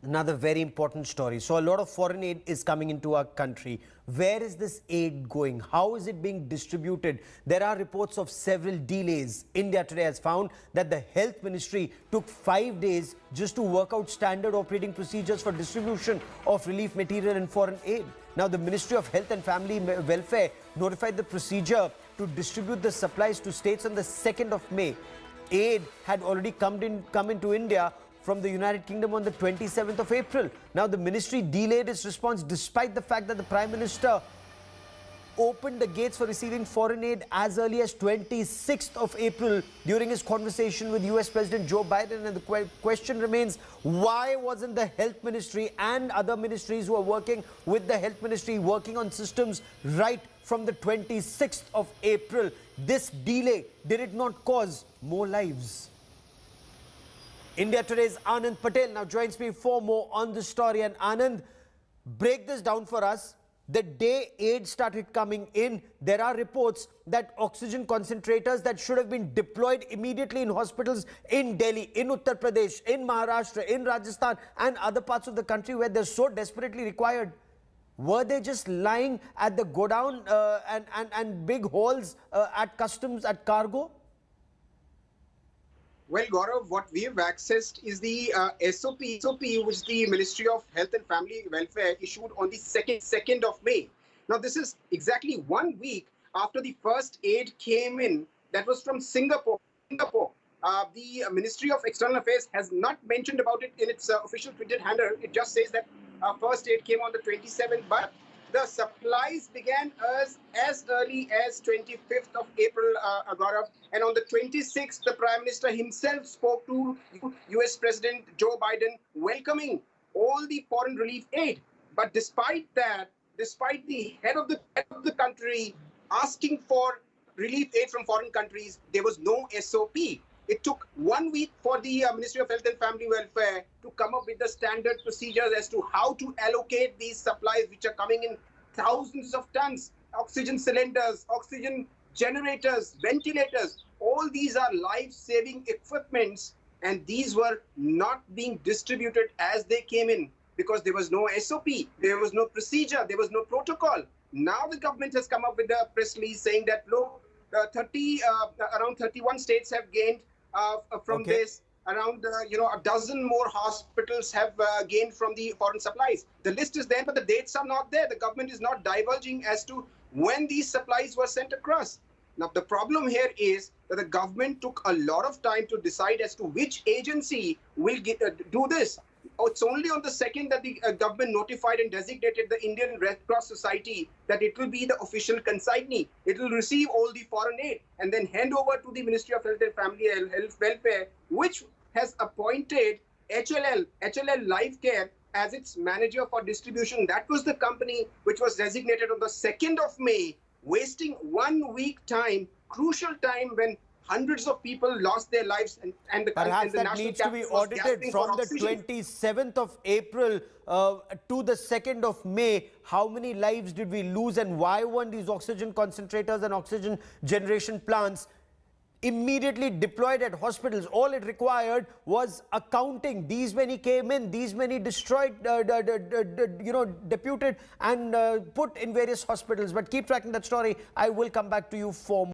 Another very important story. So a lot of foreign aid is coming into our country. Where is this aid going? How is it being distributed? There are reports of several delays. India today has found that the health ministry took 5 days just to work out standard operating procedures for distribution of relief material and foreign aid. Now the Ministry of Health and Family Welfare notified the procedure to distribute the supplies to states on the 2nd of May. Aid had already come into India from the United Kingdom on the 27th of April. Now, the ministry delayed its response despite the fact that the Prime Minister opened the gates for receiving foreign aid as early as 26th of April during his conversation with US President Joe Biden. And the question remains, why wasn't the health ministry and other ministries who are working with the health ministry working on systems right from the 26th of April? This delay, did it not cause more lives? India Today's Anand Patel now joins me for more on the story. And Anand, break this down for us. The day aid started coming in, there are reports that oxygen concentrators that should have been deployed immediately in hospitals in Delhi, in Uttar Pradesh, in Maharashtra, in Rajasthan and other parts of the country where they're so desperately required, were they just lying at the godown and big halls at customs, at cargo? Well, Gaurav, what we have accessed is the SOP, which the Ministry of Health and Family Welfare issued on the 2nd of May. Now, this is exactly 1 week after the first aid came in. That was from Singapore. The Ministry of External Affairs has not mentioned about it in its official Twitter handle. It just says that first aid came on the 27th, but the supplies began as early as 25th of April, Gaurav. And on the 26th, the Prime Minister himself spoke to US President Joe Biden, welcoming all the foreign relief aid. But despite that, despite the head of the country asking for relief aid from foreign countries, there was no SOP. It took 1 week for the Ministry of Health and Family Welfare to come up with the standard procedures as to how to allocate these supplies, which are coming in thousands of tons. Oxygen cylinders, oxygen generators, ventilators, all these are life-saving equipments, and these were not being distributed as they came in because there was no SOP, there was no procedure, there was no protocol. Now the government has come up with a press release saying that, look, around 31 states have gained from this. Around a dozen more hospitals have gained from the foreign supplies. The list is there, but the dates are not there. The government is not divulging as to when these supplies were sent across. Now, the problem here is that the government took a lot of time to decide as to which agency will do this. It's only on the 2nd that the government notified and designated the Indian Red Cross Society that it will be the official consignee. It will receive all the foreign aid and then hand over to the Ministry of Health and Family Welfare, which has appointed HLL Life Care as its manager for distribution. That was the company which was designated on the 2nd of May, wasting 1 week time, crucial time when hundreds of people lost their lives, and the perhaps and the that national needs to be audited from the 27th of April to the 2nd of May. How many lives did we lose, and why weren't these oxygen concentrators and oxygen generation plants immediately deployed at hospitals? All it required was accounting. These many came in, these many destroyed, deputed and put in various hospitals. But keep tracking that story. I will come back to you for more.